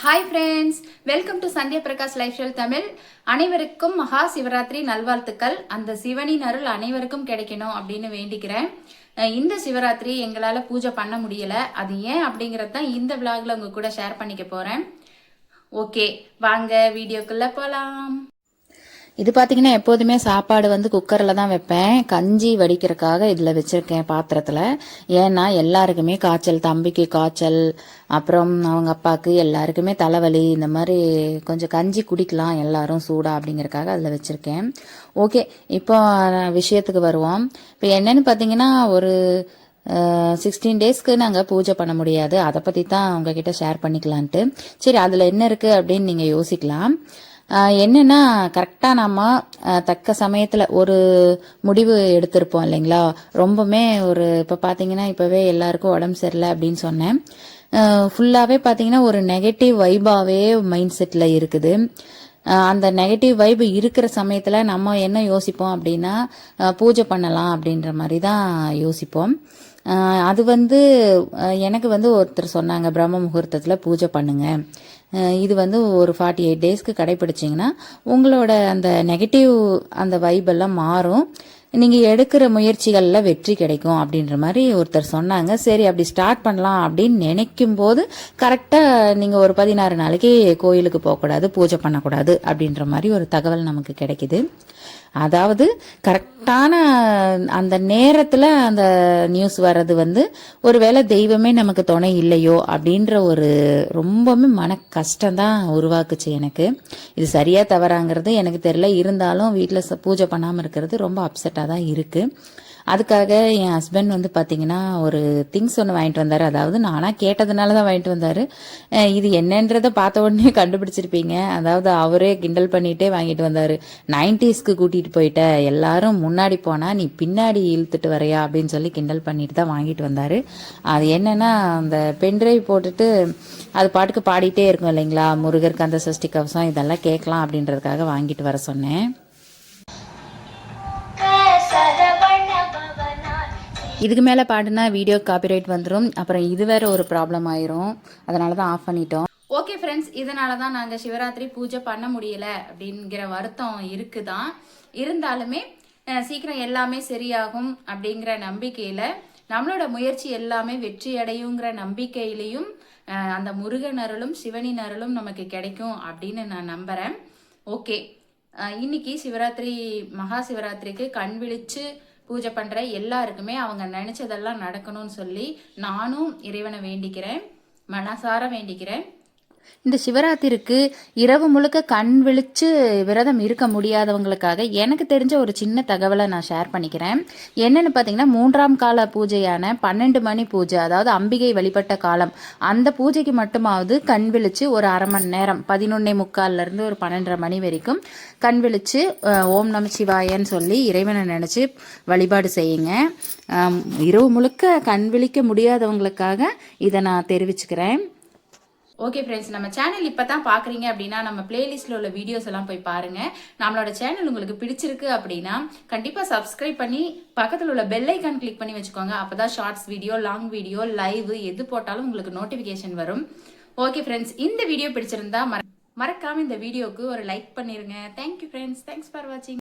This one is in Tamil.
Hi friends, welcome to Sandhya Prakash life style Tamil. அனைவருக்கும் மகா சிவராத்திரி நல்வாழ்த்துக்கள். அந்த சிவனின் அருள் அனைவருக்கும் கிடைக்கணும் அப்படின்னு வேண்டிக்கிறேன். இந்த சிவராத்திரி எங்களால் பூஜை பண்ண முடியல. அது ஏன் அப்படிங்கிறது தான் இந்த விளாகில் உங்க கூட ஷேர் பண்ணிக்க போகிறேன். ஓகே, வாங்க வீடியோக்குள்ளே போகலாம். இது பார்த்தீங்கன்னா எப்போதுமே சாப்பாடு குக்கரில் தான் வைப்பேன். கஞ்சி வடிக்கிறதுக்காக இதில் வச்சுருக்கேன் பாத்திரத்தில். ஏன்னா எல்லாருக்குமே காய்ச்சல், தம்பிக்கு காய்ச்சல், அப்புறம் அவங்க அப்பாவுக்கு எல்லாருக்குமே தலைவலி. இந்த மாதிரி கொஞ்சம் கஞ்சி குடிக்கலாம் எல்லாரும் சூடாக அப்படிங்கிறதுக்காக அதில் வச்சுருக்கேன். ஓகே, இப்போ விஷயத்துக்கு வருவோம். இப்போ என்னன்னு பார்த்தீங்கன்னா ஒரு 16 டேஸ்க்கு நாங்கள் பூஜை பண்ண முடியாது. அதை பற்றி தான் உங்ககிட்ட ஷேர் பண்ணிக்கலான்ட்டு. சரி, அதில் என்ன இருக்குது அப்படின்னு நீங்கள் யோசிக்கலாம். என்னன்னா கரெக்டாக நம்ம தக்க சமயத்தில் ஒரு முடிவு எடுத்திருப்போம் இல்லைங்களா. ரொம்பவுமே ஒரு இப்போ பார்த்தீங்கன்னா இப்போவே எல்லாருக்கும் உடம்பு சரியில்லை அப்படின்னு சொன்னேன். ஃபுல்லாகவே பார்த்தீங்கன்னா ஒரு நெகட்டிவ் வைபாகவே மைண்ட் செட்டில் இருக்குது. அந்த நெகட்டிவ் வைப் இருக்கிற சமயத்தில் நம்ம என்ன யோசிப்போம் அப்படின்னா பூஜை பண்ணலாம் அப்படின்ற மாதிரி தான் யோசிப்போம். அது எனக்கு ஒருத்தர் சொன்னாங்க, பிரம்ம முகூர்த்தத்தில் பூஜை பண்ணுங்க. இது ஒரு 48 டேஸ்க்கு கடைப்பிடிச்சிங்கன்னா உங்களோட அந்த நெகட்டிவ் அந்த வைபெல்லாம் மாறும், நீங்கள் எடுக்கிற முயற்சிகளில் வெற்றி கிடைக்கும் அப்படின்ற மாதிரி ஒருத்தர் சொன்னாங்க. சரி, அப்படி ஸ்டார்ட் பண்ணலாம் அப்படின்னு நினைக்கும் போது கரெக்டாக நீங்கள் ஒரு 16 நாளைக்கு கோயிலுக்கு போகக்கூடாது, பூஜை பண்ணக்கூடாது அப்படின்ற மாதிரி ஒரு தகவல் நமக்கு கிடைக்குது. அதாவது கரெக்டான அந்த நேரத்தில் அந்த நியூஸ் வர்றது ஒருவேளை தெய்வமே நமக்கு துணை இல்லையோ அப்படின்ற ஒரு ரொம்பவுமே மன கஷ்டம்தான் உருவாக்குச்சு எனக்கு. இது சரியா தவறாங்கிறது எனக்கு தெரியல. இருந்தாலும் வீட்டில் பூஜை பண்ணாமல் இருக்கிறது ரொம்ப அப்செட்டாக தான் இருக்குது. அதுக்காக என் ஹஸ்பண்ட் பார்த்தீங்கன்னா ஒரு திங்ஸ் ஒன்று வாங்கிட்டு வந்தார். அதாவது நானாக கேட்டதுனால தான் வாங்கிட்டு வந்தார். இது என்னன்றதை பார்த்த உடனே கண்டுபிடிச்சிருப்பீங்க. அதாவது அவரே கிண்டல் பண்ணிகிட்டே வாங்கிட்டு வந்தார். 90ஸ்க்கு கூட்டிகிட்டு போயிட்ட, எல்லாரும் முன்னாடி போனால் நீ பின்னாடி இழுத்துட்டு வரையா அப்படின்னு சொல்லி கிண்டல் பண்ணிட்டு தான் வாங்கிட்டு வந்தார். அது என்னன்னா அந்த பென்ட்ரைவ் போட்டுட்டு அது பாட்டுக்கு பாடிட்டே இருக்கும் இல்லைங்களா, முருகர், கந்த சஷ்டி கவசம் இதெல்லாம் கேட்கலாம் அப்படின்றதுக்காக வாங்கிட்டு வர சொன்னேன். இதுக்கு மேலே பாடுனா வீடியோ காப்பிரைட் வந்துடும். அப்புறம் இது வேற ஒரு ப்ராப்ளம் ஆயிரும். அதனால தான் ஆஃப் பண்ணிட்டோம். ஓகே ஃப்ரெண்ட்ஸ், இதனால தான் நாங்கள் சிவராத்திரி பூஜை பண்ண முடியல அப்படிங்கிற வருத்தம் இருக்குதான். இருந்தாலுமே சீக்கிரம் எல்லாமே சரியாகும் அப்படிங்கிற நம்பிக்கையில், நம்மளோட முயற்சி எல்லாமே வெற்றி அடையுங்கிற நம்பிக்கையிலையும் அந்த முருகன் அருளும் சிவனின் அருளும் நமக்கு கிடைக்கும் அப்படின்னு நான் நம்புகிறேன். ஓகே, இன்னைக்கு சிவராத்திரி, மகா சிவராத்திரிக்கு கண் விழிச்சு பூஜை பண்ணுற எல்லாருக்குமே அவங்க நினச்சதெல்லாம் நடக்கணும்னு சொல்லி நானும் இறைவனை வேண்டிக்கிறேன், மனசார வேண்டிக்கிறேன். இந்த சிவராத்திரிக்கு இரவு முழுக்க கண் விழிச்சு விரதம் இருக்க முடியாதவங்களுக்காக எனக்கு தெரிஞ்ச ஒரு சின்ன தகவலை நான் ஷேர் பண்ணிக்கிறேன். என்னன்னு பார்த்தீங்கன்னா 3ஆம் கால பூஜையான 12 மணி பூஜை, அதாவது அம்பிகை வழிபட்ட காலம், அந்த பூஜைக்கு மட்டுமாவது கண் விழிச்சு ஒரு அரை மணி நேரம், 11:45 ஒரு 12:30 மணி வரைக்கும் கண் விழிச்சு ஓம் நம சிவாயன்னு சொல்லி இறைவனை நினச்சி வழிபாடு செய்யுங்க. இரவு முழுக்க கண் விழிக்க முடியாதவங்களுக்காக இதை நான் தெரிவிச்சுக்கிறேன். ஓகே ஃப்ரெண்ட்ஸ், நம்ம சேனல் இப்போ தான் பார்க்குறீங்க அப்படின்னா நம்ம பிளேலிஸ்ட்டில் உள்ள வீடியோஸ் எல்லாம் போய் பாருங்கள். நம்மளோட சேனல் உங்களுக்கு பிடிச்சிருக்கு அப்படின்னா கண்டிப்பாக சப்ஸ்கிரைப் பண்ணி பக்கத்தில் உள்ள பெல் ஐக்கான் கிளிக் பண்ணி வச்சுக்கோங்க. அப்போ தான் shorts video, long video, live எது போட்டாலும் உங்களுக்கு நோட்டிஃபிகேஷன் வரும். ஓகே ஃப்ரெண்ட்ஸ், இந்த வீடியோ பிடிச்சிருந்தா மறக்காமல் இந்த வீடியோவுக்கு ஒரு லைக் பண்ணிடுங்க. தேங்க்யூ ஃப்ரெண்ட்ஸ், தேங்க்ஸ் ஃபார் வாட்சிங்.